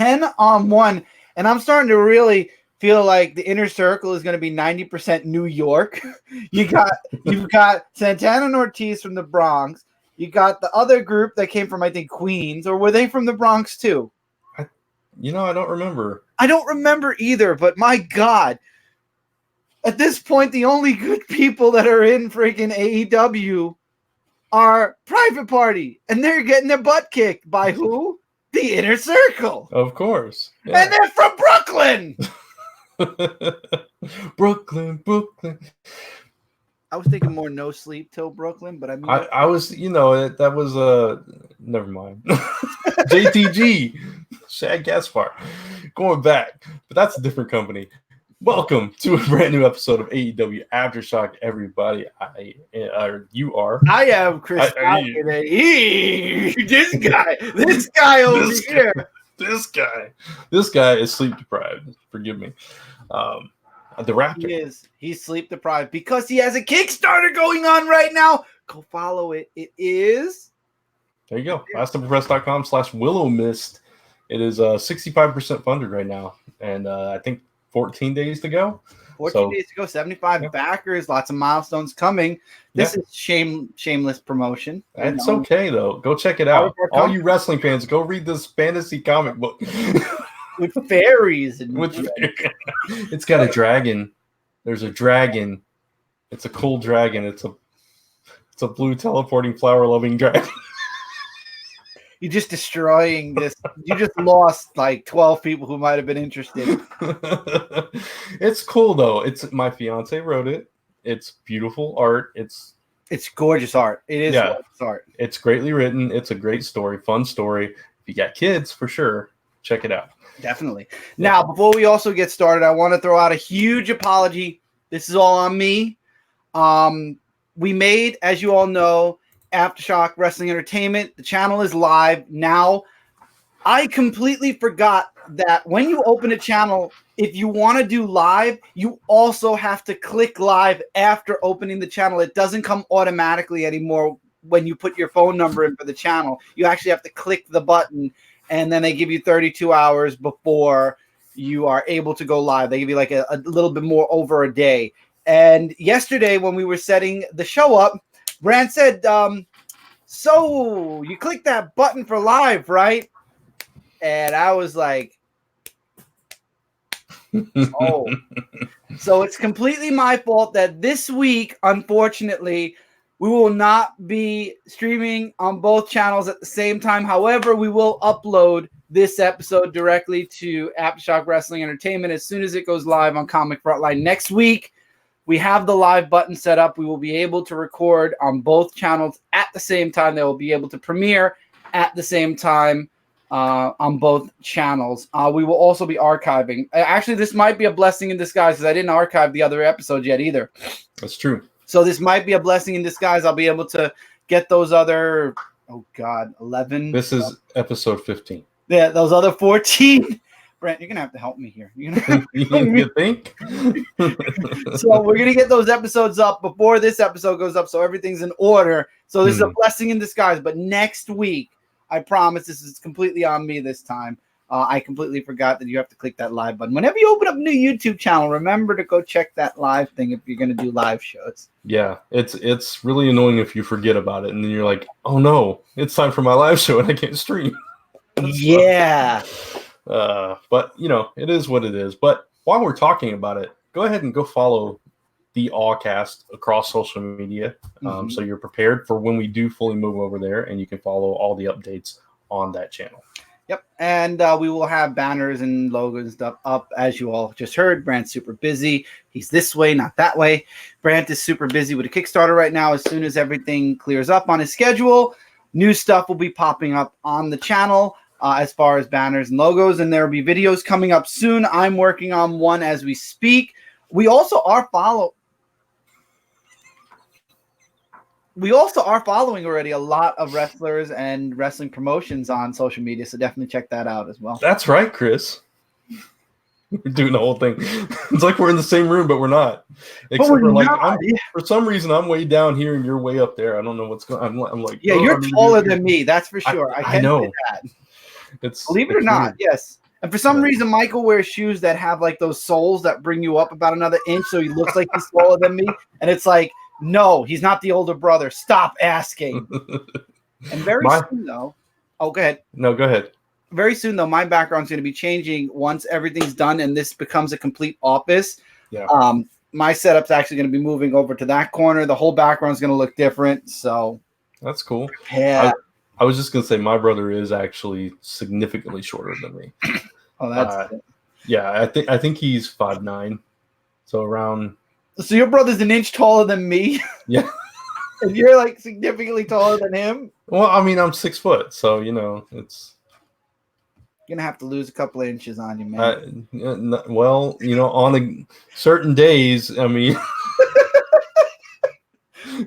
10-on-1, and I'm starting to really feel like the inner circle is going to be 90% New York. You've got Santana and Ortiz from the Bronx. You got the other group that came from, I think, Queens, or were they from the Bronx too? I don't remember. I don't remember either, but my God. At this point, the only good people that are in freaking AEW are Private Party, and they're getting their butt kicked by who? The Inner Circle. Of course. Yeah. And they're from Brooklyn. Brooklyn. I was thinking more No Sleep Till Brooklyn, but I mean, I was, that was never mind. JTG, Shad Gaspar, going back, but that's a different company. Welcome to a brand new episode of AEW Aftershock, everybody. You are. I am Chris. This guy over here. This guy is sleep deprived. Forgive me. The Raptor. He's sleep deprived because he has a Kickstarter going on right now. Go follow it. It is. There you go. lastupperpress.com/Willowmyst. It is 65% funded right now, and I think 14 days to go. 14 days to go. 75 backers. Lots of milestones coming. This is shameless promotion. It's okay though. Go check it out. All you wrestling fans, go read this fantasy comic book. With fairies it's got a dragon. There's a dragon. It's a cool dragon. It's a blue teleporting flower loving dragon. You're just destroying this. You just lost like 12 people who might have been interested. It's cool though. It's my fiance wrote it. It's beautiful art. It's gorgeous art. It is gorgeous art. It's greatly written. It's a great story, fun story. If you got kids, for sure, check it out. Definitely. Now, before we also get started, I want to throw out a huge apology. This is all on me. We made, as you all know, Aftershock Wrestling Entertainment. The channel is live now. I completely forgot that when you open a channel, if you want to do live, you also have to click live after opening the channel. It doesn't come automatically anymore when you put your phone number in for the channel. You actually have to click the button, and then they give you 32 hours before you are able to go live. They give you like a little bit more over a day. And yesterday when we were setting the show up, Brand said, so you click that button for live, right? And I was like, oh. So it's completely my fault that this week, unfortunately, we will not be streaming on both channels at the same time. However, we will upload this episode directly to Aftershock Wrestling Entertainment as soon as it goes live on Comic Frontline next week. We have the live button set up. We will be able to record on both channels at the same time. They will be able to premiere at the same time on both channels. We will also be archiving. Actually, this might be a blessing in disguise because I didn't archive the other episodes yet either. That's true. So this might be a blessing in disguise. I'll be able to get those other, 11. This is episode 15. Yeah, those other 14. Brent, you're going to have to help me here. You think? So we're going to get those episodes up before this episode goes up so everything's in order. So this is a blessing in disguise. But next week, I promise this is completely on me this time. I completely forgot that you have to click that live button. Whenever you open up a new YouTube channel, remember to go check that live thing if you're going to do live shows. Yeah, it's really annoying if you forget about it. And then you're like, oh, no, it's time for my live show and I can't stream. Yeah. But, it is what it is. But while we're talking about it, go ahead and go follow the Allcast across social media. So you're prepared for when we do fully move over there, and you can follow all the updates on that channel. Yep. And we will have banners and logos and stuff up, as you all just heard. Brant's super busy. He's this way, not that way. Brant is super busy with a Kickstarter right now. As soon as everything clears up on his schedule, new stuff will be popping up on the channel. As far as banners and logos, and there will be videos coming up soon. I'm working on one as we speak. We also are following already a lot of wrestlers and wrestling promotions on social media, so definitely check that out as well. That's right, Chris. We're doing the whole thing. It's like we're in the same room, but we're not. Except for some reason, I'm way down here and you're way up there. I don't know what's going on. I'm like, you're taller than me. That's for sure. I know. Say that. Believe it or not, yes. And for some reason, Michael wears shoes that have like those soles that bring you up about another inch, so he looks like he's taller than me. And it's like, no, he's not the older brother. Stop asking. And very soon, though. Oh, go ahead. No, go ahead. Very soon, though, my background's going to be changing once everything's done and this becomes a complete office. Yeah. My setup's actually going to be moving over to that corner. The whole background's going to look different. So that's cool. Yeah. I was just going to say my brother is actually significantly shorter than me. Oh, that's yeah. I think he's 5'9", so around. So your brother's an inch taller than me. Yeah. And you're like significantly taller than him. Well, I mean, I'm 6 foot, so it's. You're gonna have to lose a couple of inches on you, man. Well, on certain days, I mean.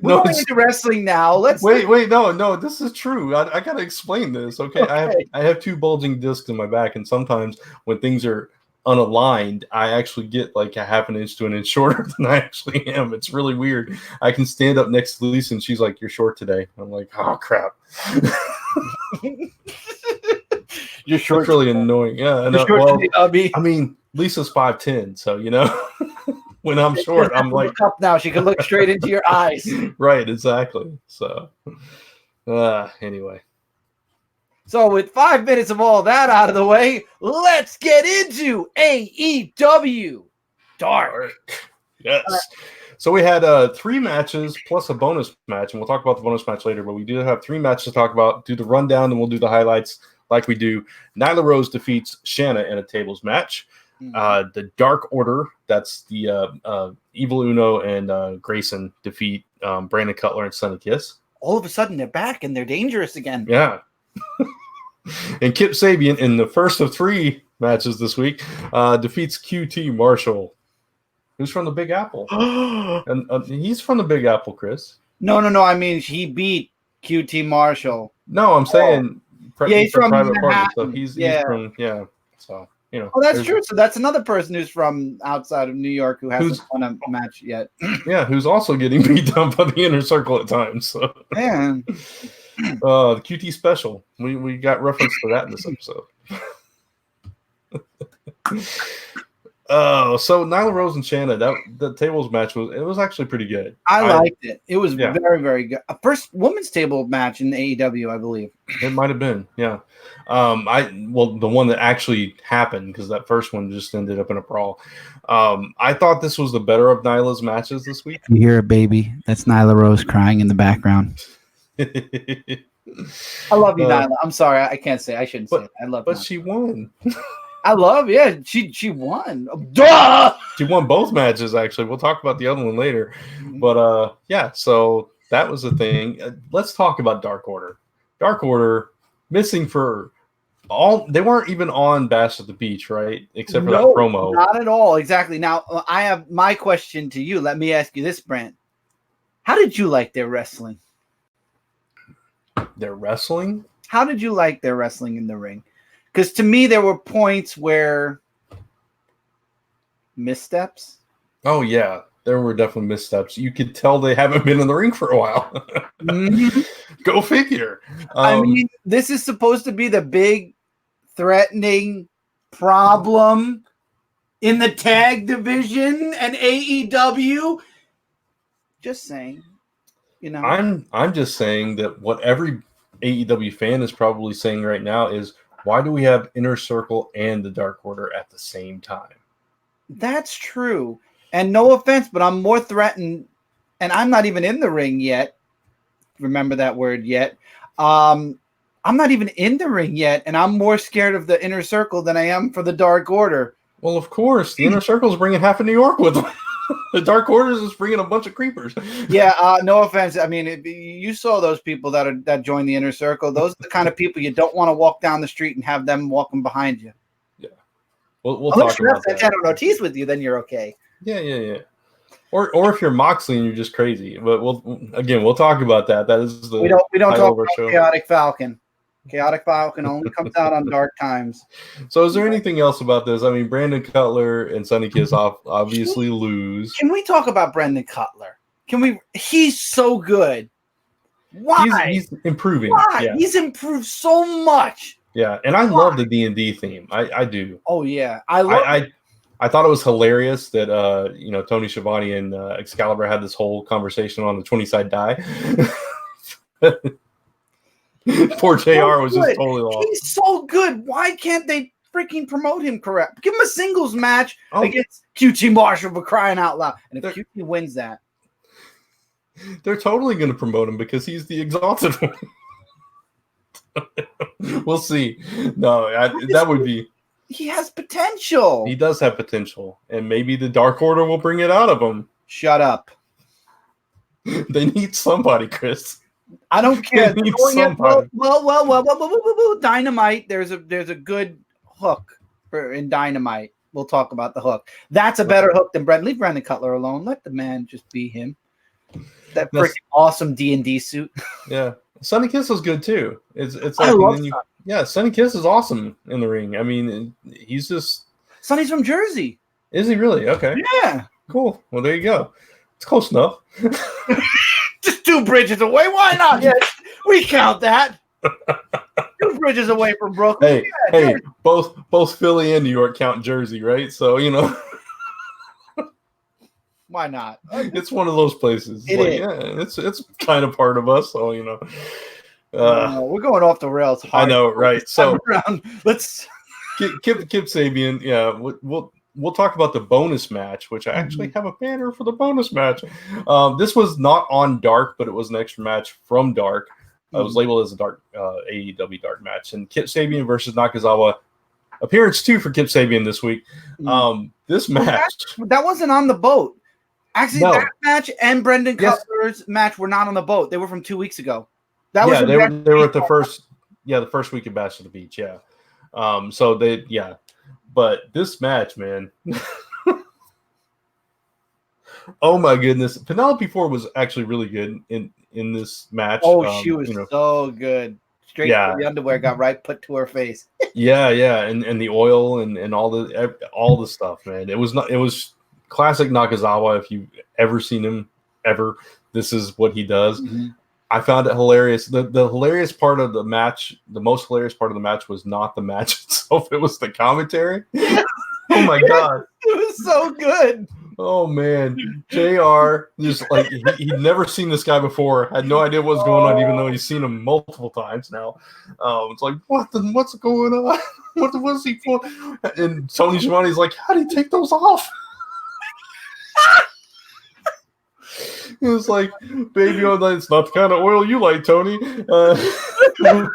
We're going into wrestling now. Let's wait. No, this is true. I gotta explain this. Okay, I have 2 bulging discs in my back, and sometimes when things are unaligned, I actually get like a half an inch to an inch shorter than I actually am. It's really weird. I can stand up next to Lisa, and she's like, "You're short today." I'm like, "Oh crap." You're short. It's really annoying. Yeah, well, I mean, Lisa's 5'10", so when I'm short, I'm like up now. She can look straight into your eyes. Right, exactly. So, anyway. So with 5 minutes of all that out of the way, let's get into AEW Dark. Yes. So we had 3 matches plus a bonus match, and we'll talk about the bonus match later, but we do have 3 matches to talk about. Do the rundown, and we'll do the highlights like we do. Nyla Rose defeats Shanna in a tables match. The Dark Order, that's the Evil Uno and Grayson defeat Brandon Cutler and Sonny Kiss. All of a sudden, they're back, and they're dangerous again. Yeah. And Kip Sabian, in the first of 3 matches this week, defeats QT Marshall, who's from the Big Apple. And he's from the Big Apple, Chris. No. I mean, he beat QT Marshall. No, I'm saying he's from Private Manhattan. Party, so he's from, so, Oh, that's true. So that's another person who's from outside of New York who hasn't won a match yet. Yeah, who's also getting beat down by the Inner Circle at times. So. Man. The QT special. We got reference to that in this episode. So Nyla Rose and Shanna, the tables match was actually pretty good. I liked it. It was very, very good. First women's table match in AEW, I believe. It might have been, yeah. The one that actually happened, because that first one just ended up in a brawl. I thought this was the better of Nyla's matches this week. You hear a baby? That's Nyla Rose crying in the background. I love you, Nyla. I'm sorry, I can't say. I shouldn't say it. I love. But Nyla. She won. I love. Yeah, she won. Duh! She won both matches. Actually, we'll talk about the other one later. But so that was the thing. Let's talk about Dark Order. Dark Order missing for all. They weren't even on Bash at the Beach, right? Except for that promo. Not at all. Exactly. Now I have my question to you. Let me ask you this, Brent. How did you like their wrestling? Their wrestling? How did you like their wrestling in the ring? Because to me, there were points where missteps. Oh, yeah. There were definitely missteps. You could tell they haven't been in the ring for a while. Mm-hmm. Go figure. I mean, this is supposed to be the big threatening problem in the tag division and AEW. Just saying. I'm just saying that what every AEW fan is probably saying right now is, why do we have Inner Circle and the Dark Order at the same time? That's true. And no offense, but I'm more threatened, and I'm not even in the ring yet. Remember that word yet. I'm not even in the ring yet, and I'm more scared of the Inner Circle than I am for the Dark Order. Well, of course. The Inner Circle is bringing half of New York with them. The Dark Order is bringing a bunch of creepers. Yeah, no offense. I mean, you saw those people that joined the Inner Circle. Those are the kind of people you don't want to walk down the street and have them walking behind you. Yeah, we'll talk about that. If Ortiz with you, then you're okay. Yeah. Or if you're Moxley and you're just crazy. But we'll talk about that. That is the we don't talk about Chaotic Falcon. Chaotic Falcon only comes out on dark times. So is there anything else about this? I mean, Brandon Cutler and Sonny Kiss obviously lose. Can we talk about Brandon Cutler? He's so good. Why? He's improving. Why? Yeah. He's improved so much. Yeah, and I love the D&D theme. I do. Oh yeah, I thought it was hilarious that Tony Schiavone and Excalibur had this whole conversation on the 20-side die. Poor JR was just totally lost. He's so good. Why can't they freaking promote him correct? Give him a singles match against QT Marshall for crying out loud. And if QT wins that, they're totally going to promote him because he's the Exalted One. We'll see. No, that would be. He has potential. He does have potential, and maybe the Dark Order will bring it out of him. Shut up. They need somebody, Chris. I don't care. They need somebody. Well, Dynamite. There's a good hook in Dynamite. We'll talk about the hook. That's a better hook than Brandon. Leave Brandon Cutler alone. Let the man just be him. That freaking awesome D&D suit. Yeah, Sonny Kiss was good too. It's like Sonny Kiss is awesome in the ring. I mean, he's just Sonny's from Jersey. Is he really? Okay. Yeah. Cool. Well, there you go. It's close enough. Just 2 bridges away. Why not? Yes, we count that. 2 bridges away from Brooklyn. Hey, both Philly and New York count Jersey, right? So why not? It's one of those places. Yeah, it's kind of part of us. So we're going off the rails. I know, right? So let's Kip Sabian. Yeah, we'll talk about the bonus match, which I actually have a banner for the bonus match. This was not on Dark, but it was an extra match from Dark. It was labeled as a Dark AEW Dark match, and Kip Sabian versus Nakazawa. Appearance 2 for Kip Sabian this week. This match that wasn't on the boat. Actually, that match and Brendan Cutler's match were not on the boat. They were from 2 weeks ago. They were at the first week of Bash at the Beach. Yeah. But this match, man. Oh my goodness. Penelope Ford was actually really good in this match. Oh, she was so good. Straight to the underwear got put to her face. yeah, and the oil and all the stuff, man. It was classic Nakazawa. If you've ever seen him this is what he does. I found it hilarious. The hilarious part of the match, the most hilarious part of the match was not the match itself. It was the commentary. Oh my God. It was so good. Oh man. JR just like he'd never seen this guy before, had no idea what was going on, even though he's seen him multiple times now. It's like, what's going on? What's he for? And Tony Schiavone's like, how do you take those off? It was like, baby, it's not the kind of oil you like, Tony. What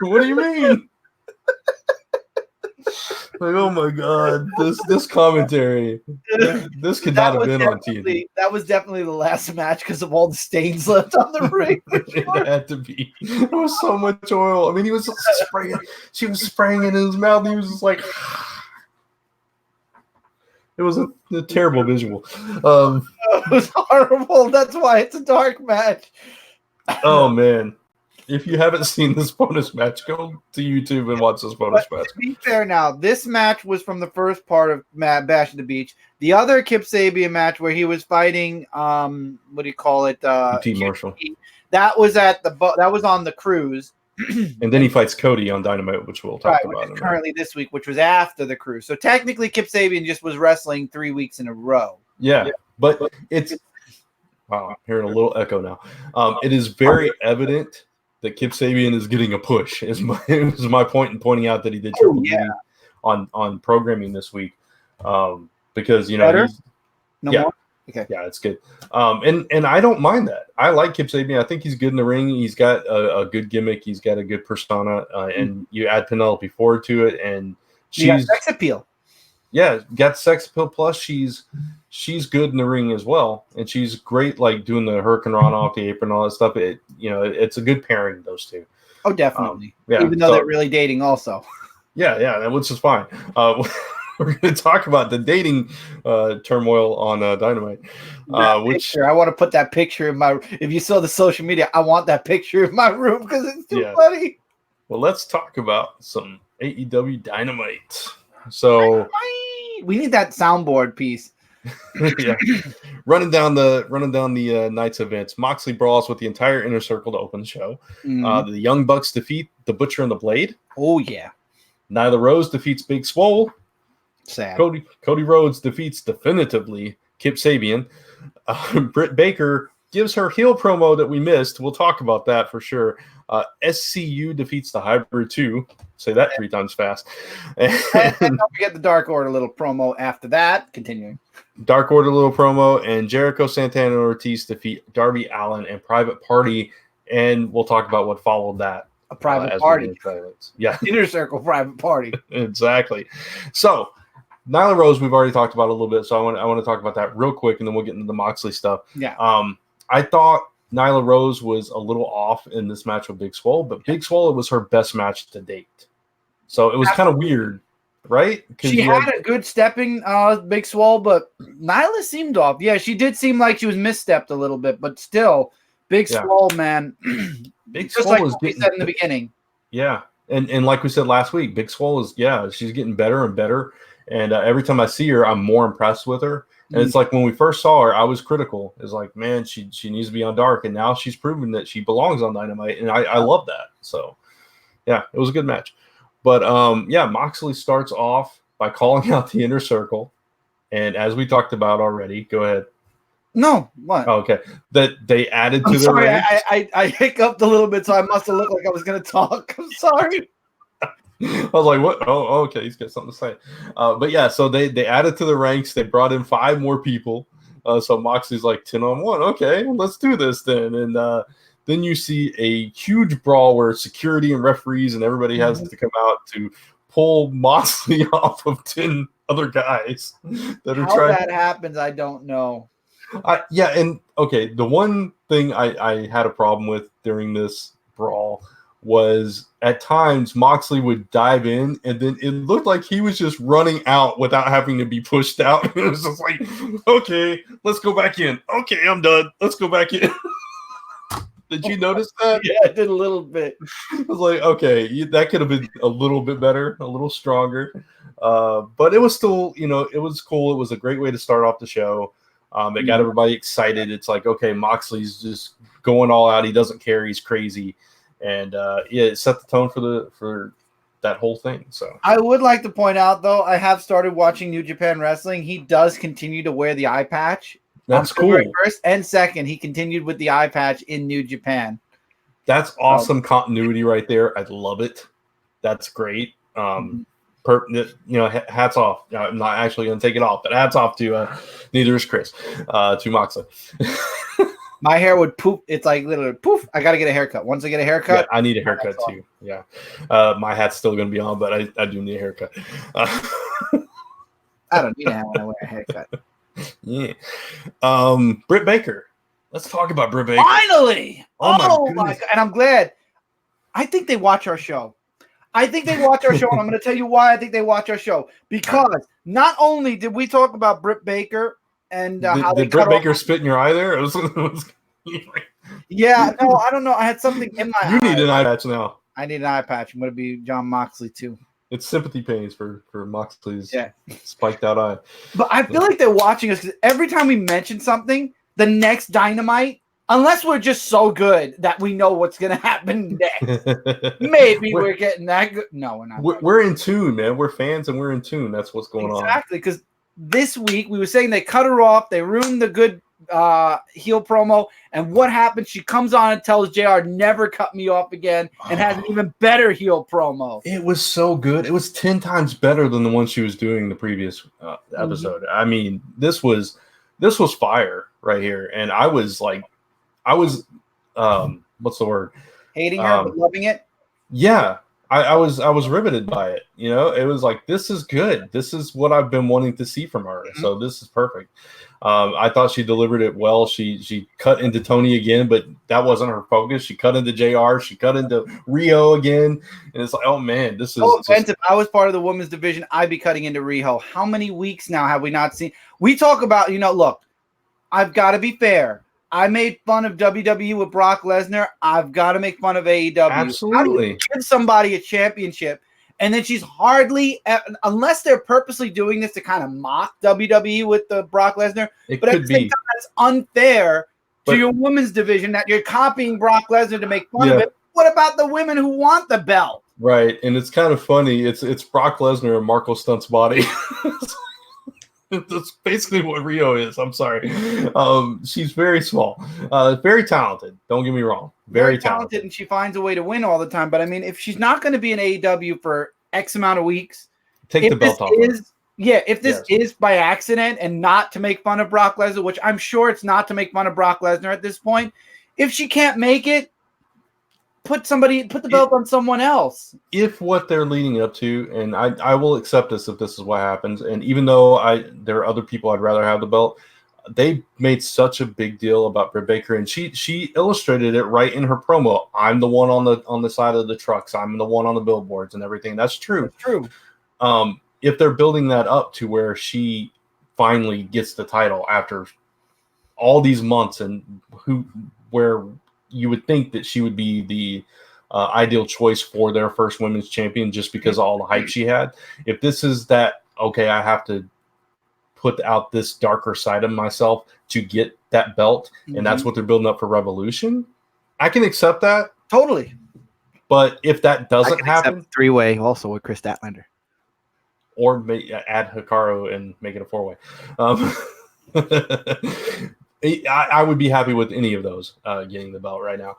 do you mean? Like, oh my God, this commentary, this could not have been on TV. That was definitely the last match because of all the stains left on the ring. It had to be. There was so much oil. I mean, he was spraying. She was spraying it in his mouth. He was just like. It was a terrible visual. It was horrible. That's why it's a dark match. Oh man. If you haven't seen this bonus match, go to YouTube and watch this bonus match. To be fair now, this match was from the first part of Bash at the Beach. The other Kip Sabian match where he was fighting what do you call it? T. Marshall. That was that was on the cruise. And then he fights Cody on Dynamite, which we'll talk about. Which is currently this week, which was after the cruise. So technically Kip Sabian just was wrestling 3 weeks in a row. Yeah. But it's wow, I'm hearing a little echo now. It is very evident that Kip Sabian is getting a push. Is my point in pointing out that he did triple duty on programming this week. Because more? Okay. Yeah, it's good. And I don't mind that. I like Kip Sabian. I think he's good in the ring. He's got a good gimmick. He's got a good persona. And you add Penelope Ford to it, and she's got sex appeal. Yeah, got sex appeal. Plus, she's good in the ring as well, and she's great, like doing the Hurricane Rana off the apron and all that stuff. It's a good pairing, those two. Oh, definitely. Even though they're really dating, also. Yeah, which is fine. We're going to talk about the dating turmoil on Dynamite. I want to put that picture in my. If you saw the social media, I want that picture in my room because it's too funny. Well, let's talk about some AEW Dynamite. So we need that soundboard piece. Yeah, running down the night's events. Moxley brawls with the entire Inner Circle to open the show. The Young Bucks defeat the Butcher and the Blade. Oh yeah. The Young Bucks defeat the Butcher and the Blade. Nyla Rose defeats Big Swole. Sad. Cody Rhodes defeats definitively Kip Sabian. Britt Baker gives her heel promo that we missed. We'll talk about that for sure. SCU defeats the Hybrid 2. Say that 3 times fast. And don't forget the Dark Order little promo after that. Continuing. Dark Order little promo, and Jericho, Santana, and Ortiz defeat Darby Allin and Private Party. And we'll talk about what followed that. A private party. Yeah. Inner Circle private party. Exactly. So, Nyla Rose, we've already talked about a little bit, so I want to talk about that real quick, and then we'll get into the Moxley stuff. Yeah. I thought Nyla Rose was a little off in this match with Big Swole, but Big Swole was her best match to date. So it was kind of weird, right? She had a good stepping, Big Swole, but Nyla seemed off. Yeah, she did seem like she was misstepped a little bit, but still, Big Swole, man. Big just Swole like was we said in the beginning. Yeah, and like we said last week, Big Swole is, she's getting better and better. And every time I see her, I'm more impressed with her. And it's like when we first saw her, I was critical. It's like, man, she needs to be on Dark. And now she's proven that she belongs on Dynamite. And I love that. So, yeah, it was a good match. But, Moxley starts off by calling out the Inner Circle. And as we talked about already, go ahead. No, what? Oh, okay. That they added to their ranks. I hiccuped a little bit, so I must have looked like I was going to talk. I'm sorry. I was like, what? Oh, okay. He's got something to say. But yeah, so they added to the ranks. They brought in 5 more people. So Moxley's like 10-on-1. Okay, let's do this then. And then you see a huge brawl where security and referees and everybody has to come out to pull Moxley off of 10 other guys that are trying. How that happens, I don't know. The one thing I had a problem with during this brawl was at times Moxley would dive in and then it looked like he was just running out without having to be pushed out. It was just like, okay, let's go back in. Okay, I'm done. Let's go back in. Did you notice that? Yeah, I did a little bit. I was like, okay, that could have been a little bit better, a little stronger. But it was still, it was cool. It was a great way to start off the show. It got everybody excited. It's like, okay, Moxley's just going all out. He doesn't care. He's crazy. And it set the tone for that whole thing. So I would like to point out, though, I have started watching New Japan Wrestling. He does continue to wear the eye patch. That's cool. First and second, he continued with the eye patch in New Japan. That's awesome continuity right there. I love it. That's great. Hats off. I'm not actually going to take it off, but hats off to neither is Chris, to Moxley. My hair would poof. It's like literally poof. I got to get a haircut. Once I get a haircut, I need a haircut too. Yeah. My hat's still going to be on, but I do need a haircut. I don't need a hat when I wear a haircut. Yeah. Britt Baker. Let's talk about Britt Baker. Finally. Oh my God. And I'm glad. I think they watch our show. And I'm going to tell you why I think they watch our show. Because not only did we talk about Britt Baker and how they did Britt Baker spit in your eye there? Yeah, no, I don't know. I had something in my eye. You need an eye patch now. I need an eye patch. I'm going to be John Moxley too. It's sympathy pains for Moxley's spiked out eye. But I feel like they're watching us because every time we mention something, the next Dynamite, unless we're just so good that we know what's going to happen next, maybe we're getting that good. No, we're not. We're in tune, man. We're fans and we're in tune. That's what's going on. Exactly, because this week we were saying they cut her off. They ruined the good heel promo. And what happened? She comes on and tells JR, never cut me off again, and has an even better heel promo. It was so good. It was 10 times better than the one she was doing the previous episode. I mean, this was fire right here. And I was what's the word? Hating her, but loving it? Yeah. I was riveted by it. It was like, this is good. This is what I've been wanting to see from her. So this is perfect. I thought she delivered it well. She cut into Tony again, but that wasn't her focus. She cut into JR. She cut into Rio again. And it's like, oh man, this is offensive. I was part of the women's division. I'd be cutting into Rio. How many weeks now have we not seen? We talk about, look, I've got to be fair. I made fun of WWE with Brock Lesnar. I've got to make fun of AEW. Absolutely. How do you give somebody a championship, and then she's hardly, unless they're purposely doing this to kind of mock WWE with the Brock Lesnar. But at the same time, that's unfair to your women's division that you're copying Brock Lesnar to make fun of it. What about the women who want the belt? Right, and it's kind of funny. It's Brock Lesnar and Marco Stunt's body. That's basically what Rio is. I'm sorry. She's very small, very talented. Don't get me wrong. Very talented, and she finds a way to win all the time. But I mean, if she's not going to be in AEW for X amount of weeks, take the belt off. If this is by accident and not to make fun of Brock Lesnar, which I'm sure it's not to make fun of Brock Lesnar at this point, if she can't make it, put the belt on someone else. If what they're leading up to, and I will accept this if this is what happens, and even though there are other people I'd rather have the belt, they made such a big deal about Britt Baker, and she illustrated it right in her promo. I'm the one on the side of the trucks. I'm the one on the billboards and everything. That's true. That's true. If they're building that up to where she finally gets the title after all these months, and where you would think that she would be the ideal choice for their first women's champion just because of all the hype she had. If this is that, okay, I have to put out this darker side of myself to get that belt, and that's what they're building up for Revolution, I can accept that. Totally. But if that doesn't happen, three-way also with Chris Statlander. Or add Hikaru and make it a four-way. I would be happy with any of those getting the belt right now.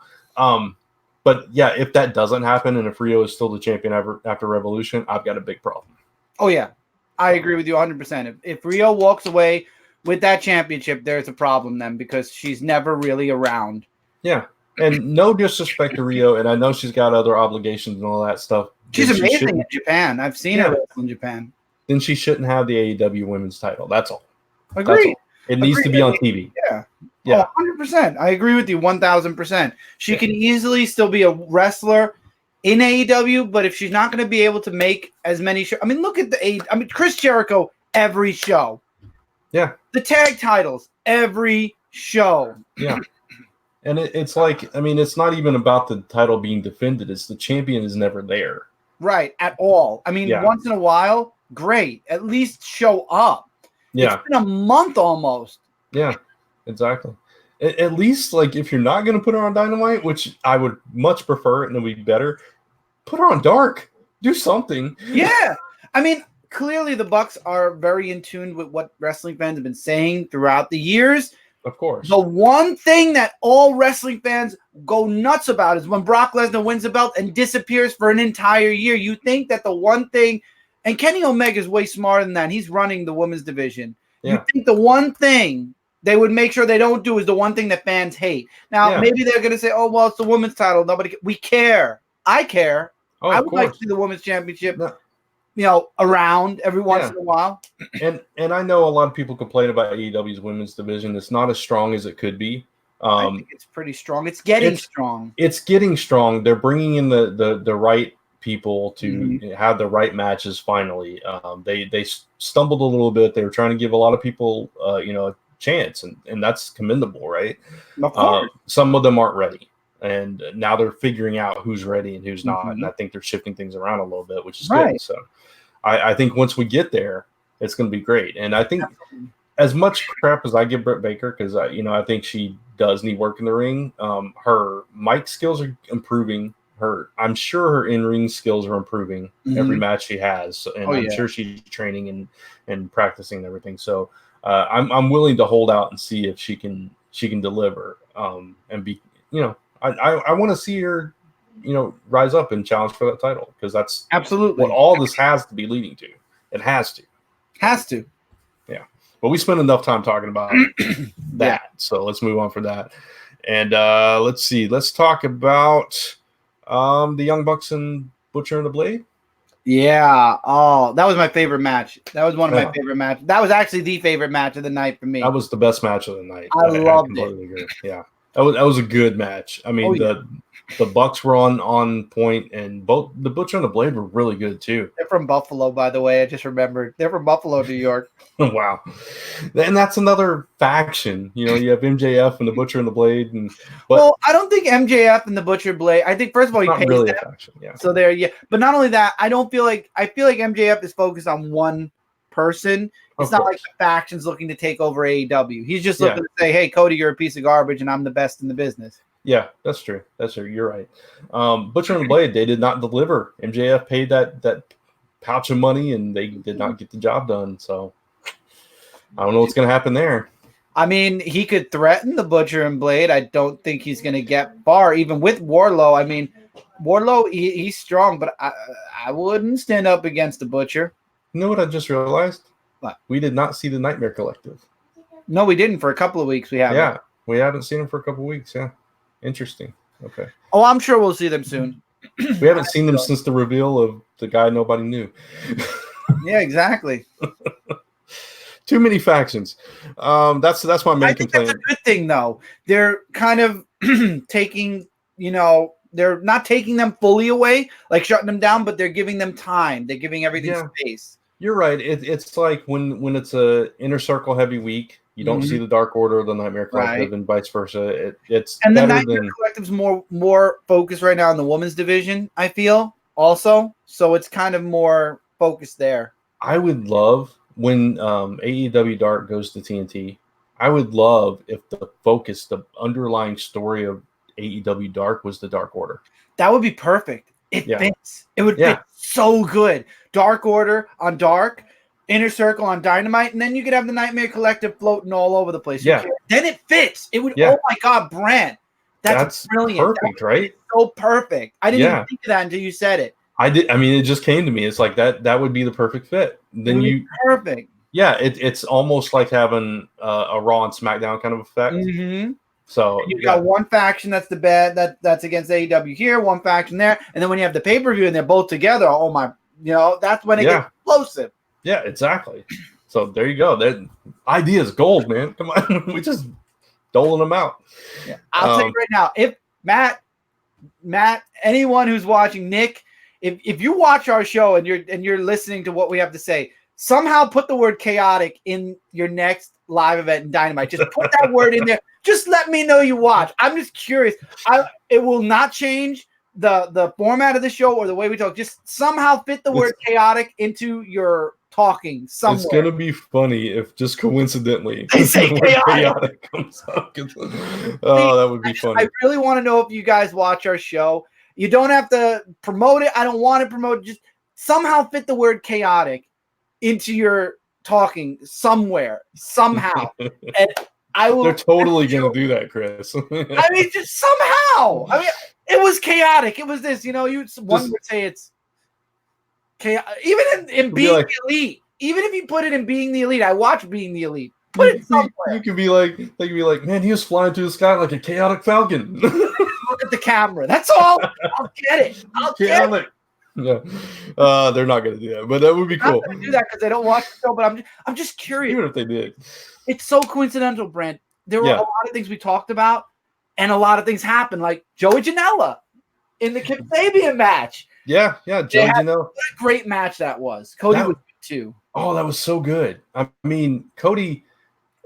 But yeah, if that doesn't happen and if Rio is still the champion after Revolution, I've got a big problem. Oh, yeah. I agree with you 100%. If Rio walks away with that championship, there's a problem then because she's never really around. Yeah. And no disrespect to Rio, and I know she's got other obligations and all that stuff. She's amazing in Japan. I've seen her wrestle in Japan. Then she shouldn't have the AEW women's title. That's all. Agreed. It needs to be on TV. Yeah. Yeah. 100%. I agree with you 1,000%. She can easily still be a wrestler in AEW, but if she's not going to be able to make as many shows, I mean, look at Chris Jericho every show. Yeah. The tag titles every show. Yeah. And it's like, I mean, it's not even about the title being defended. It's the champion is never there. Right. At all. I mean, once in a while, great. At least show up. Yeah. It's been a month almost. Yeah, exactly. At least, like, if you're not going to put her on Dynamite, which I would much prefer and it would be better, put her on Dark. Do something. Yeah. I mean, clearly the Bucks are very in tune with what wrestling fans have been saying throughout the years. Of course. The one thing that all wrestling fans go nuts about is when Brock Lesnar wins the belt and disappears for an entire year. You think that the one thing, and Kenny Omega is way smarter than that. He's running the women's division. Yeah. You think the one thing they would make sure they don't do is the one thing that fans hate. Now, maybe they're going to say, oh, well, it's the women's title. We care. I care. Oh, I would like to see the women's championship, around every once in a while. And I know a lot of people complain about AEW's women's division. It's not as strong as it could be. I think it's pretty strong. It's getting strong. It's getting strong. They're bringing in the right people to have the right matches finally. They stumbled a little bit. They were trying to give a lot of people a chance, and that's commendable, right? Of course. Some of them aren't ready. And now they're figuring out who's ready and who's not. And I think they're shifting things around a little bit, which is good. So I think once we get there, it's going to be great. And I think as much crap as I give Britt Baker, because I think she does need work in the ring, her mic skills are improving. I'm sure her in-ring skills are improving every match she has. And I'm sure she's training and practicing and everything. So I'm willing to hold out and see if she can deliver and be, I want to see her, rise up and challenge for that title, because that's absolutely what all this has to be leading to. It has to. Yeah. But we spent enough time talking about that. So let's move on from that. And let's see. Let's talk about the Young Bucks and Butcher and the Blade. Yeah. Oh, that was my favorite match. That was one of my favorite matches. That was actually the favorite match of the night for me. That was the best match of the night. I loved it. Agree. Yeah. That was a good match. I mean, the Bucks were on point, and both the Butcher and the Blade were really good too. They're from Buffalo, by the way. I just remembered. They're from Buffalo, New York. Wow. And that's another faction. You have MJF and the Butcher and the Blade. Well, I don't think MJF and the Butcher Blade. I think first of all, he pays really them. A faction. Yeah. So but not only that, I feel like MJF is focused on one person. It's not like the faction's looking to take over AEW. He's just looking to say, hey, Cody, you're a piece of garbage, and I'm the best in the business. Yeah, that's true. That's true. You're right. Butcher and Blade, they did not deliver. MJF paid that pouch of money, and they did not get the job done. So I don't know what's going to happen there. I mean, he could threaten the Butcher and Blade. I don't think he's going to get far, even with Wardlow. I mean, Wardlow, he's strong, but I wouldn't stand up against the Butcher. You know what I just realized? What? We did not see the Nightmare Collective. No, we didn't for a couple of weeks. We haven't. Yeah, we haven't seen them for a couple of weeks. Yeah, interesting. Okay. Oh, I'm sure we'll see them soon. We haven't seen them since the reveal of the guy nobody knew. Yeah, exactly. Too many factions. That's my main complaint. That's a good thing, though. They're kind of taking, they're not taking them fully away, like shutting them down, but they're giving them time. They're giving everything space. You're right. It's like when it's a inner circle heavy week, you don't see the Dark Order or the Nightmare Collective, and vice versa. It's and better the Nightmare Collective's more focused right now in the women's division, I feel, also. So it's kind of more focused there. I would love when AEW Dark goes to TNT. I would love if the underlying story of AEW Dark was the Dark Order. That would be perfect. It fits. It would fit so good. Dark Order on Dark, Inner Circle on Dynamite, and then you could have the Nightmare Collective floating all over the place. Yeah. Then it fits. It would. Oh my God, Brand. That's brilliant. Perfect, right? So perfect. I didn't even think of that until you said it. I did. I mean, it just came to me. It's like that would be the perfect fit. Then perfect. Yeah, it's almost like having a Raw and SmackDown kind of effect. Mm-hmm. So you got one faction that's the bad that's against AEW here, one faction there, and then when you have the pay-per-view and they're both together, oh my, that's when it gets explosive. Yeah, exactly. So there you go. That idea is gold, man. Come on, we just doling them out. Yeah. I'll tell you right now, if Matt, anyone who's watching, Nick, if you watch our show and you're listening to what we have to say, somehow put the word chaotic in your next live event in Dynamite. Just put that word in there. Just let me know you watch. I'm just curious. It will not change the format of the show or the way we talk. Just somehow fit the word chaotic into your talking somewhere. It's going to be funny if just coincidentally they say chaotic comes up. That would be funny. I really want to know if you guys watch our show. You don't have to promote it. I don't want to promote it. Just somehow fit the word chaotic into your talking somewhere, somehow. And I will. They're totally going to do that, Chris. I mean, just somehow. I mean, it was chaotic. It was this, one would say it's chaotic. Even in being the elite. Even if you put it in being the elite, I watch Being the Elite. Put it somewhere. You could be like, man, he was flying through the sky like a chaotic falcon. Look at the camera. That's all. I'll get it. Get it. Yeah, they're not going to do that, but that would be cool. I'm not going to do that because they don't watch the show. But I'm just curious. Even if they did, it's so coincidental, Brent. There were a lot of things we talked about, and a lot of things happened, like Joey Janela in the Kip Sabian match. Yeah, Joey Janela. What a great match that was. Cody was good too. Oh, that was so good. I mean, Cody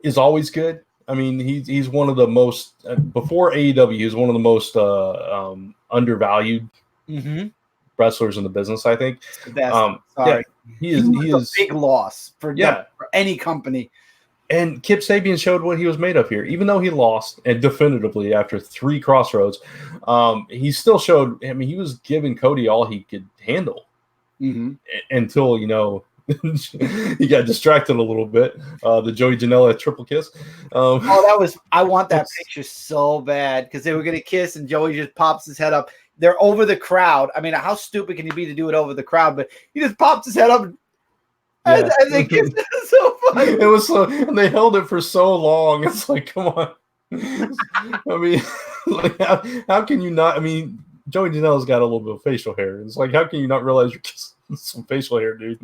is always good. I mean, he's one of the most before AEW. He was one of the most undervalued wrestlers in the business, I think. Sorry. Yeah, he is a big loss for any company. And Kip Sabian showed what he was made of here. Even though he lost, and definitively after 3 Crossroads, he still showed. I mean, he was giving Cody all he could handle until he got distracted a little bit. The Joey Janela triple kiss. I want that picture so bad because they were going to kiss and Joey just pops his head up. They're over the crowd. I mean, how stupid can you be to do it over the crowd? But he just pops his head up and they kissed. It's so funny. It was and they held it for so long. It's like, come on. I mean, like, how can you not? I mean, Joey Janela's got a little bit of facial hair. It's like, how can you not realize you're kissing some facial hair, dude?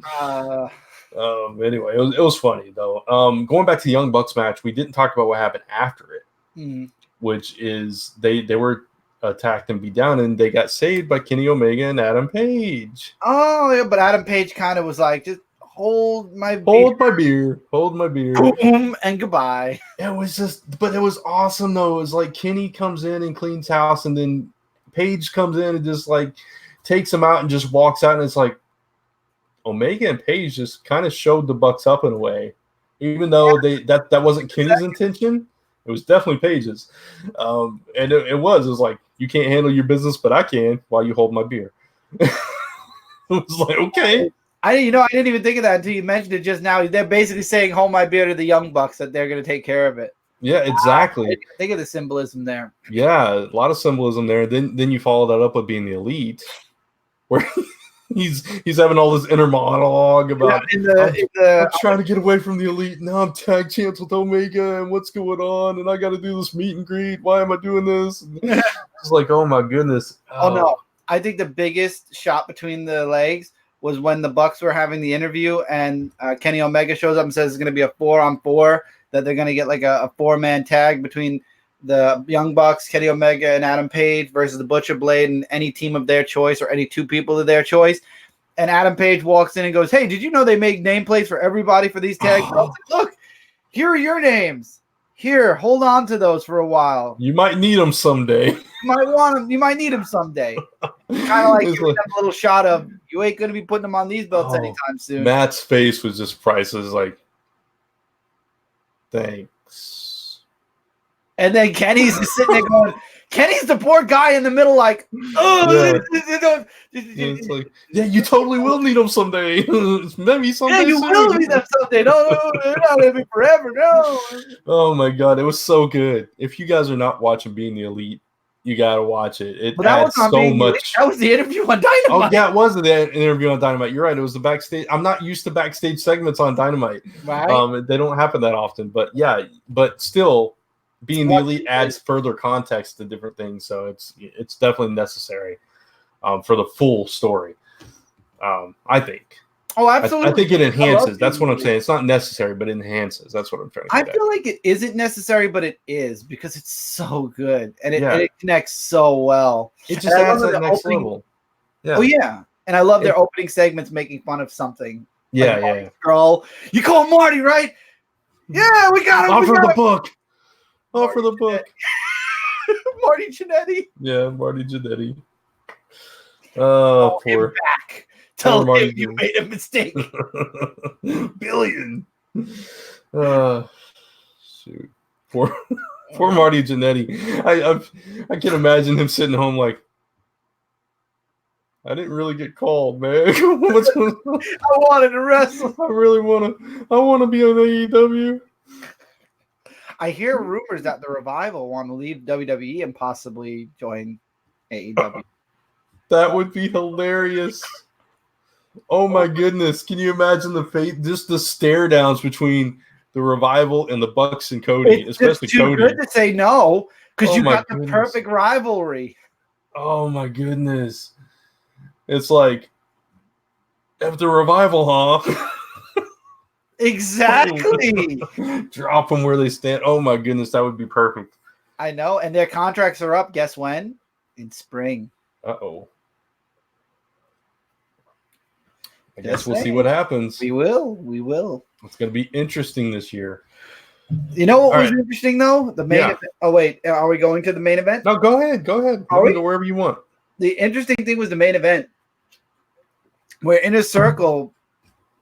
Anyway, it was funny though. Going back to the Young Bucks match, we didn't talk about what happened after it, which is they were attacked and beat down, and they got saved by Kenny Omega and Adam Page. Oh, yeah, but Adam Page kind of was like, just hold my beer, boom, and goodbye. It was awesome though. It was like Kenny comes in and cleans house, and then Page comes in and just like takes him out and just walks out, and it's like Omega and Page just kind of showed the Bucks up in a way, even though that wasn't Kenny's intention. It was definitely pages. And it was like, you can't handle your business, but I can while you hold my beer. It was like, okay. I didn't even think of that until you mentioned it just now. They're basically saying, hold my beer to the Young Bucks, that they're going to take care of it. Yeah, exactly. Wow. I didn't think of the symbolism there. Yeah, a lot of symbolism there. Then you follow that up with being the Elite, where he's having all this inner monologue about I'm trying to get away from the Elite. Now I'm tag champs with Omega, and what's going on? And I got to do this meet and greet. Why am I doing this? It's like, oh my goodness. Oh no, I think the biggest shot between the legs was when the Bucks were having the interview, and Kenny Omega shows up and says it's going to be a 4-on-4, that they're going to get like a 4-man tag between the Young Bucks, Kenny Omega, and Adam Page versus the Butcher Blade and any team of their choice or any two people of their choice. And Adam Page walks in and goes, hey, did you know they make nameplates for everybody for these tags? I was like, look, here are your names. Here, hold on to those for a while. You might need them someday. You might want them. You might need them someday. Kind of like giving them a little shot of, you ain't going to be putting them on these belts anytime soon. Matt's face was just priceless, like, thanks. And then Kenny's just sitting there going, Kenny's the poor guy in the middle, like, oh, yeah. It's like, yeah, you totally will need them someday. Maybe someday. Yeah, you will need them someday. No, they're not going to be forever. No. Oh my god, it was so good. If you guys are not watching Being the Elite, you gotta watch it. It adds so much. That was the interview on Dynamite. Oh yeah, it was the interview on Dynamite. You're right. It was the backstage. I'm not used to backstage segments on Dynamite. Right. They don't happen that often. But yeah, but still, Being the Elite adds further context to different things. So it's definitely necessary for the full story. I think. Oh, absolutely. I think it enhances. That's what I'm saying. It's not necessary, but it enhances. That's what I'm trying to say. I feel like it isn't necessary, but it is, because it's so good and it connects so well. It just adds that next level. Yeah. Oh yeah, and I love their opening segments making fun of something. Yeah, like yeah. Girl, you call Marty, right? Yeah, we got him. Offer the book. Offer the book. Marty Jannetty. Yeah, Marty Jannetty. Oh, poor. Him back. Tell him you made a mistake. Billion. Shoot. Poor Marty Jannetty. I can imagine him sitting home like, I didn't really get called, man. What's going on? I wanted to wrestle. I want to be on AEW. I hear rumors that the Revival want to leave WWE and possibly join AEW. That would be hilarious. Oh my goodness. Can you imagine just the stare downs between the Revival and the Bucks and Cody, especially too Cody. Good to say no, because you got the perfect rivalry. Oh my goodness. It's like, if the Revival, huh? Exactly. Drop them where they stand. Oh my goodness, that would be perfect. I know, and their contracts are up. Guess when? In spring. Uh-oh. I guess we'll see what happens. We will. It's going to be interesting this year. You know what was interesting, though? The main event. Oh, wait. Are we going to the main event? No, go ahead. Go ahead. Go wherever you want. The interesting thing was the main event, where Inner Circle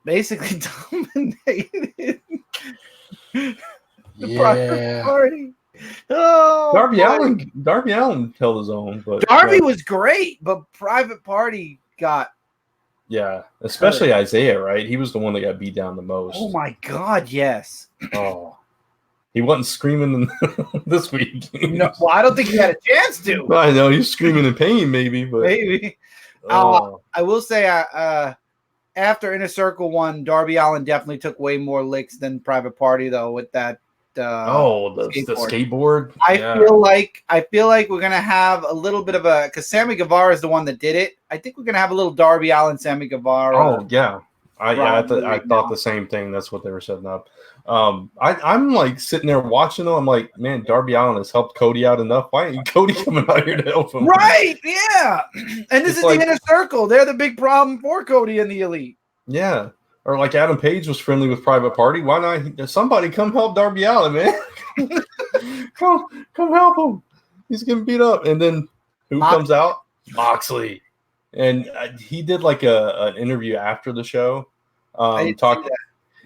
basically dominated the private party. Oh, Darby Allin held his own, but Darby was great, but Private Party got especially hurt. Isaiah, right? He was the one that got beat down the most. Oh my god, yes. Oh, he wasn't screaming this week. No, well, I don't think he had a chance to. I know he's screaming in pain, maybe, but maybe. I will say, after Inner Circle won, Darby Allin definitely took way more licks than Private Party, though, with that. The skateboard. I feel like we're gonna have a little bit of because Sammy Guevara is the one that did it. I think we're gonna have a little Darby Allin, Sammy Guevara. Oh yeah, I thought the same thing. That's what they were setting up. I'm like sitting there watching them. I'm like, man, Darby Allin has helped Cody out enough. Why ain't Cody coming out here to help him? Right? Yeah. And this is like, the Inner Circle. They're the big problem for Cody and the Elite. Yeah. Or like Adam Page was friendly with Private Party. Why not? Somebody come help Darby Allin, man. come help him. He's getting beat up. And then who comes out? Moxley. And he did like an interview after the show. I didn't see that.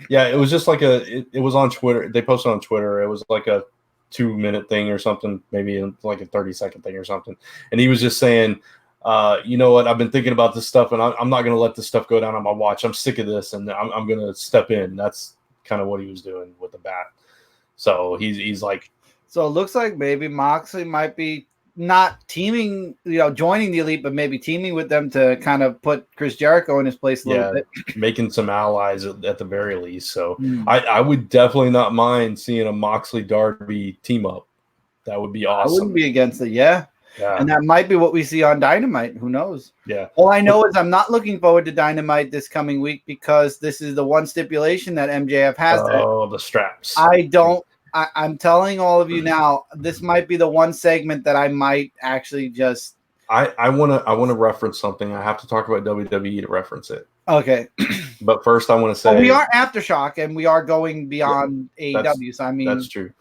Yeah, it was just like it was on Twitter. They posted on Twitter. It was like a 2-minute thing or something, maybe like a 30-second thing or something. And he was just saying, you know what, I've been thinking about this stuff, and I'm not going to let this stuff go down on my watch. I'm sick of this, and I'm going to step in. That's kind of what he was doing with the bat. So he's like. So it looks like maybe Moxley might be not teaming, joining the Elite, but maybe teaming with them to kind of put Chris Jericho in his place a little bit. Making some allies at the very least. So I would definitely not mind seeing a Moxley Darby team up. That would be awesome. I wouldn't be against it, yeah. And that might be what we see on Dynamite. Who knows? Yeah. All I know is I'm not looking forward to Dynamite this coming week because this is the one stipulation that MJF has. Oh, the straps. I'm telling all of you now, this might be the one segment that I might actually just. I want to reference something. I have to talk about WWE to reference it. Okay. But first, I want to say. Well, we are Aftershock, and we are going beyond AEW. So, I mean. That's true.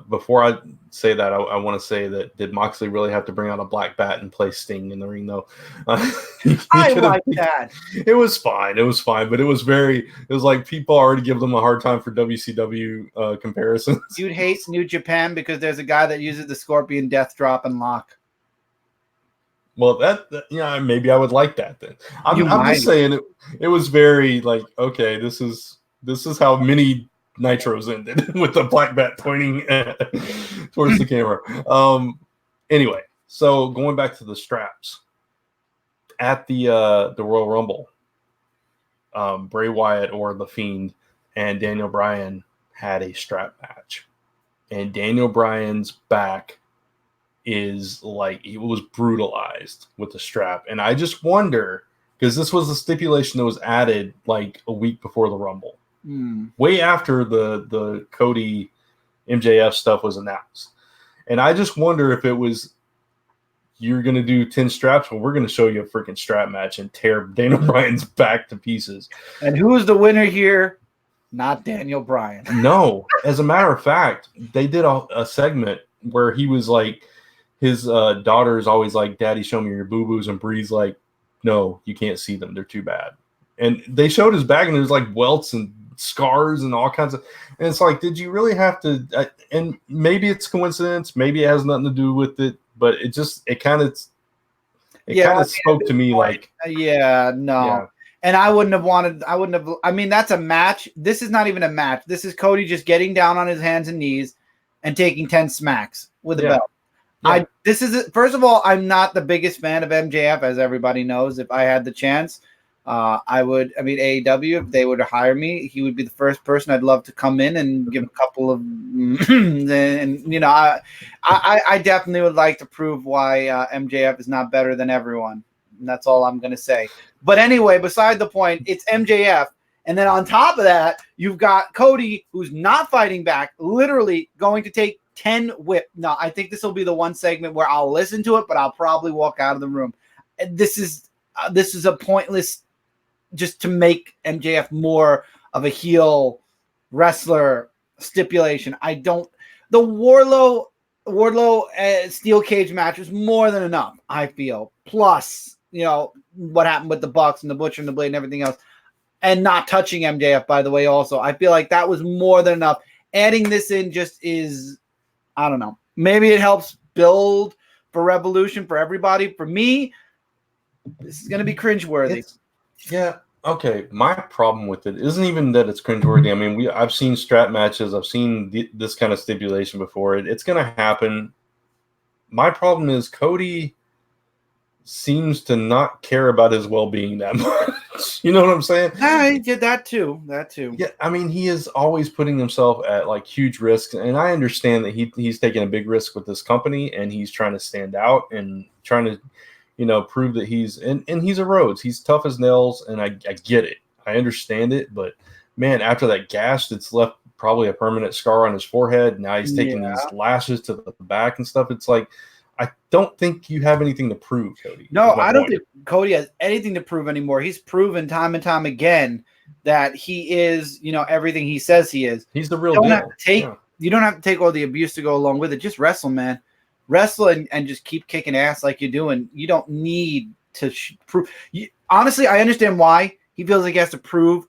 Before I say that, I want to say that did Moxley really have to bring out a black bat and play Sting in the ring, though? I like that. It was fine. But it was like people already give them a hard time for WCW comparisons. You'd hate New Japan because there's a guy that uses the Scorpion Death Drop and Lock. Well, maybe I would like that then. I'm just saying it was very like, okay, this is how many Nitros ended with the black bat pointing towards the camera. Anyway, so going back to the straps at the Royal Rumble, Bray Wyatt or The Fiend and Daniel Bryan had a strap match, and Daniel Bryan's back is like he was brutalized with the strap, and I just wonder because this was a stipulation that was added like a week before the Rumble. Way after the Cody MJF stuff was announced. And I just wonder if it was you're going to do 10 straps, well, we're going to show you a freaking strap match and tear Daniel Bryan's back to pieces. And who is the winner here? Not Daniel Bryan. No. As a matter of fact, they did a segment where he was like, his daughter is always like, Daddy, show me your boo-boos. And Bree's like, no, you can't see them. They're too bad. And they showed his back and there's like welts and scars and all kinds of, and it's like, did you really have to? And maybe it's coincidence, maybe it has nothing to do with it, but it kind of spoke to me like, and I wouldn't have. I mean, that's a match. This is not even a match. This is Cody just getting down on his hands and knees and taking 10 smacks with a belt. First of all, I'm not the biggest fan of MJF, as everybody knows. If I had the chance, AEW, if they were to hire me, he would be the first person I'd love to come in and give a couple of, and I definitely would like to prove why MJF is not better than everyone. And that's all I'm going to say. But anyway, beside the point, it's MJF. And then on top of that, you've got Cody, who's not fighting back, literally going to take 10 whip. Now, I think this will be the one segment where I'll listen to it, but I'll probably walk out of the room. This is a pointless, just to make MJF more of a heel wrestler stipulation. The Wardlow steel cage match was more than enough, I feel. Plus, what happened with the Bucks and the Butcher and the Blade and everything else. And not touching MJF, by the way, also. I feel like that was more than enough. Adding this in just is, I don't know. Maybe it helps build for Revolution for everybody. For me, this is going to be cringeworthy. Okay. My problem with it isn't even that it's cringeworthy. I mean, I've seen strap matches. I've seen this kind of stipulation before. It's going to happen. My problem is Cody seems to not care about his well-being that much. You know what I'm saying? I did that too. Yeah, I mean, he is always putting himself at like huge risks, and I understand that he's taking a big risk with this company, and he's trying to stand out and trying to, prove that he's a Rhodes. He's tough as nails, and I get it. I understand it, but man, after that gash, it's left probably a permanent scar on his forehead. Now he's taking these lashes to the back and stuff. It's like, I don't think you have anything to prove, Cody. No, I don't think Cody has anything to prove anymore. He's proven time and time again that he is, everything he says he is. He's the real deal. You don't have to take all the abuse to go along with it. Just wrestle, man. Wrestle and just keep kicking ass like you're doing. You don't need to prove. Honestly, I understand why he feels like he has to prove,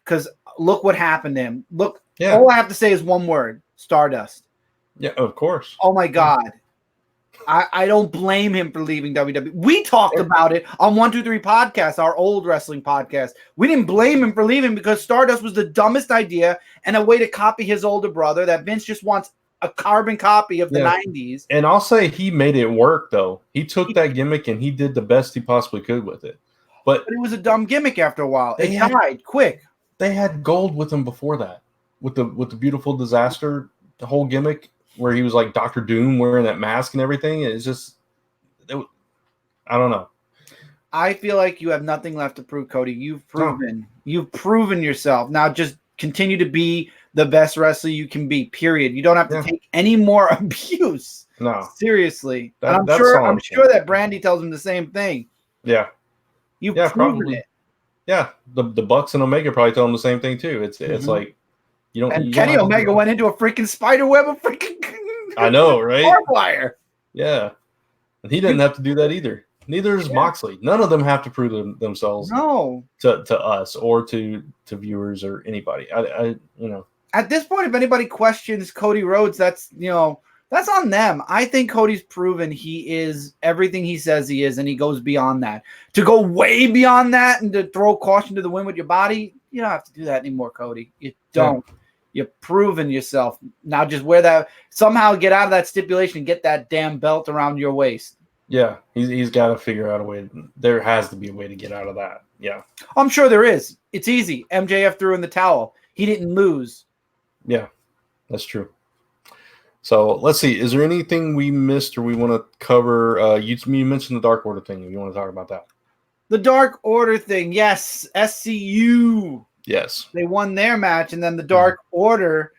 because look what happened to him. All I have to say is one word: Stardust. Yeah, of course. Oh my God. I don't blame him for leaving WWE. We talked about it on 123 Podcast, our old wrestling podcast. We didn't blame him for leaving because Stardust was the dumbest idea and a way to copy his older brother that Vince just wants a carbon copy of the 90s. And I'll say he made it work, though. He took that gimmick and he did the best he possibly could with it. But it was a dumb gimmick after a while. It died quick. They had gold with him before that. With the Beautiful Disaster, the whole gimmick where he was like Dr. Doom wearing that mask and everything. It's just, I don't know. I feel like you have nothing left to prove, Cody. You've proven yourself. Now just continue to be the best wrestler you can be, period. You don't have to take any more abuse. No. Seriously. I'm sure that Brandy tells him the same thing. Yeah. You've proven it. Yeah. The Bucks and Omega probably tell him the same thing too. It's like, Kenny Omega went into a freaking spider web of freaking I know, right? barbed wire. Yeah. And he didn't have to do that either. Neither is Moxley. None of them have to prove themselves to us or to viewers or anybody. I At this point, if anybody questions Cody Rhodes, that's on them. I think Cody's proven he is everything he says he is, and he goes beyond that. To go way beyond that and to throw caution to the wind with your body, you don't have to do that anymore, Cody. You don't. Yeah. You've proven yourself. Now just wear that. Somehow get out of that stipulation and get that damn belt around your waist. Yeah, he's got to figure out a way. There has to be a way to get out of that. Yeah. I'm sure there is. It's easy. MJF threw in the towel. He didn't lose. Yeah, that's true. So let's see. Is there anything we missed or we want to cover? You mentioned the Dark Order thing. If you want to talk about that. The Dark Order thing. Yes. SCU. Yes. They won their match, and then the Dark Order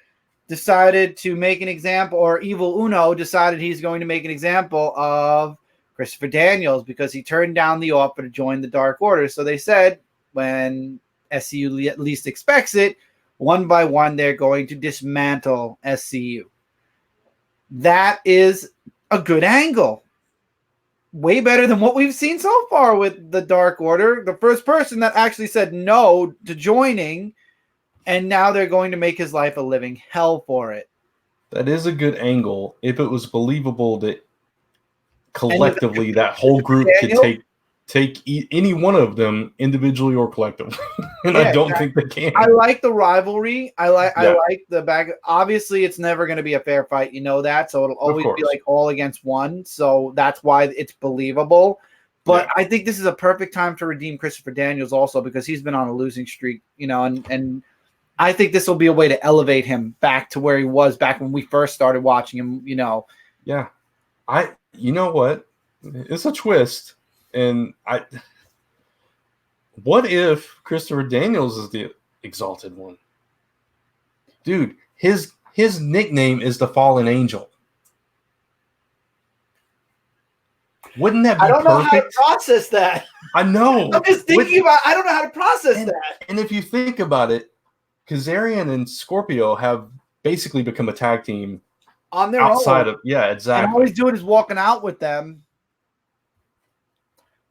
decided to make an example, or Evil Uno decided he's going to make an example of Christopher Daniels because he turned down the offer to join the Dark Order. So they said when SCU at least expects it, one by one, they're going to dismantle SCU. That is a good angle. Way better than what we've seen so far with the Dark Order. The first person that actually said no to joining, and now they're going to make his life a living hell for it. That is a good angle. If it was believable that collectively that whole group could take any one of them individually or collectively. And I don't think they can. I like the rivalry. I like the back. Obviously, it's never going to be a fair fight. You know that. So it'll always be like all against one. So that's why it's believable. But I think this is a perfect time to redeem Christopher Daniels also because he's been on a losing streak, and I think this will be a way to elevate him back to where he was back when we first started watching him, Yeah. You know what? It's a twist. And what if Christopher Daniels is the Exalted One? Dude, his nickname is the Fallen Angel. Wouldn't that be perfect? I don't know how to process that. I know. I'm just thinking about I don't know how to process that. And if you think about it, Kazarian and Scorpio have basically become a tag team on their outside own. Exactly. And all he's doing is walking out with them.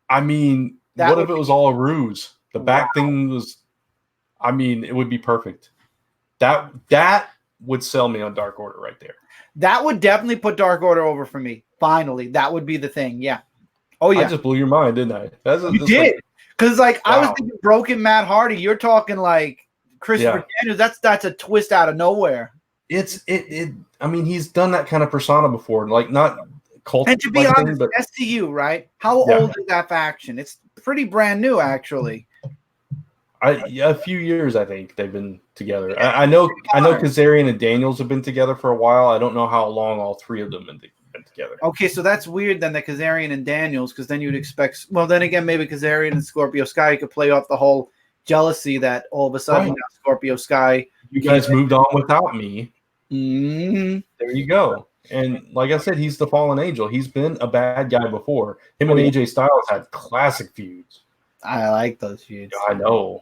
I mean, what if it was all a ruse? The back thing was, it would be perfect. That would sell me on Dark Order right there. That would definitely put Dark Order over for me. Finally, that would be the thing. Yeah. Oh, yeah. I just blew your mind, didn't I? You did. Because, I was thinking Broken Matt Hardy. You're talking like Christopher Daniels. That's a twist out of nowhere. He's done that kind of persona before. Like, not cult. And to be honest, SCU, right? How old is that faction? It's pretty brand new, actually. A few years, I think they've been together. I know Kazarian and Daniels have been together for a while. I don't know how long all three of them have been together. Okay, so that's weird then, the Kazarian and Daniels, because then you'd expect. Well, then again, maybe Kazarian and Scorpio Sky could play off the whole jealousy that all of a sudden now Scorpio Sky. You guys moved on without me. Mm-hmm. There you go. And like I said, he's the Fallen Angel. He's been a bad guy before. Him and AJ Styles had classic feuds. I like those feuds. I know.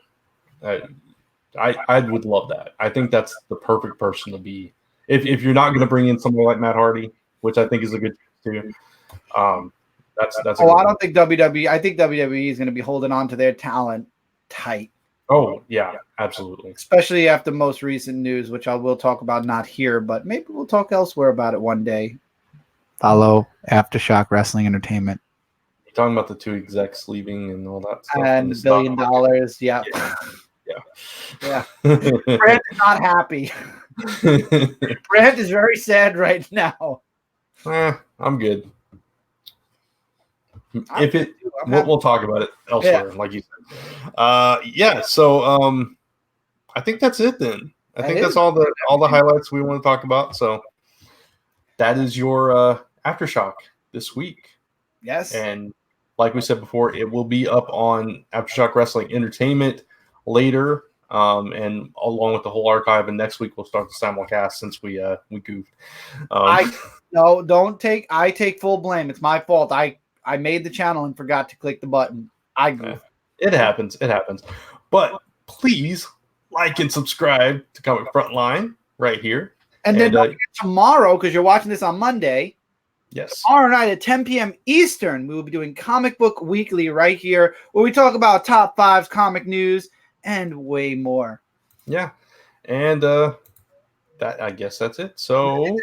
I would love that. I think that's the perfect person to be. If you're not going to bring in someone like Matt Hardy, which I think is a good too. That's. I don't think WWE. I think WWE is going to be holding on to their talent tight. Oh, yeah, absolutely. especially after most recent news, which I will talk about not here, but maybe we'll talk elsewhere about it one day. Follow Aftershock Wrestling Entertainment. You're talking about the 2 execs leaving and all that stuff. And the $1 billion, yeah. Yeah. Brand is not happy. Brand is very sad right now. I'm good. I'm If good it, too. we'll talk about it elsewhere, like you said. So I think that's it then. I think that's all the highlights we want to talk about. So that is your Aftershock this week. Yes. And like we said before, it will be up on Aftershock Wrestling Entertainment later, and along with the whole archive. And next week we'll start the simulcast since we goofed. I take full blame. It's my fault. I made the channel and forgot to click the button. I goofed. It happens. But please like and subscribe to Comic Frontline right here. And then don't forget tomorrow, because you're watching this on Monday. Yes. Tomorrow night at 10 p.m. Eastern, we will be doing Comic Book Weekly right here, where we talk about top 5s, comic news, and way more. Yeah. And I guess that's it. So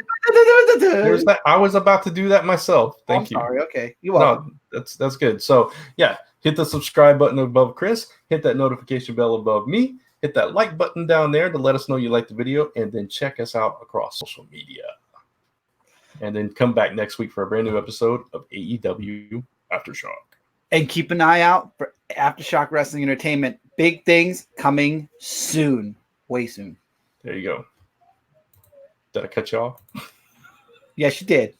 here's that. I was about to do that myself. Thank you. Sorry. Okay. You're welcome. No, that's good. So yeah, hit the subscribe button above Chris, hit that notification bell above me, hit that like button down there to let us know you like the video, and then check us out across social media. And then come back next week for a brand new episode of AEW Aftershock. And keep an eye out for Aftershock Wrestling Entertainment. Big things coming soon. Way soon. There you go. Did I cut you off? Yes, you did.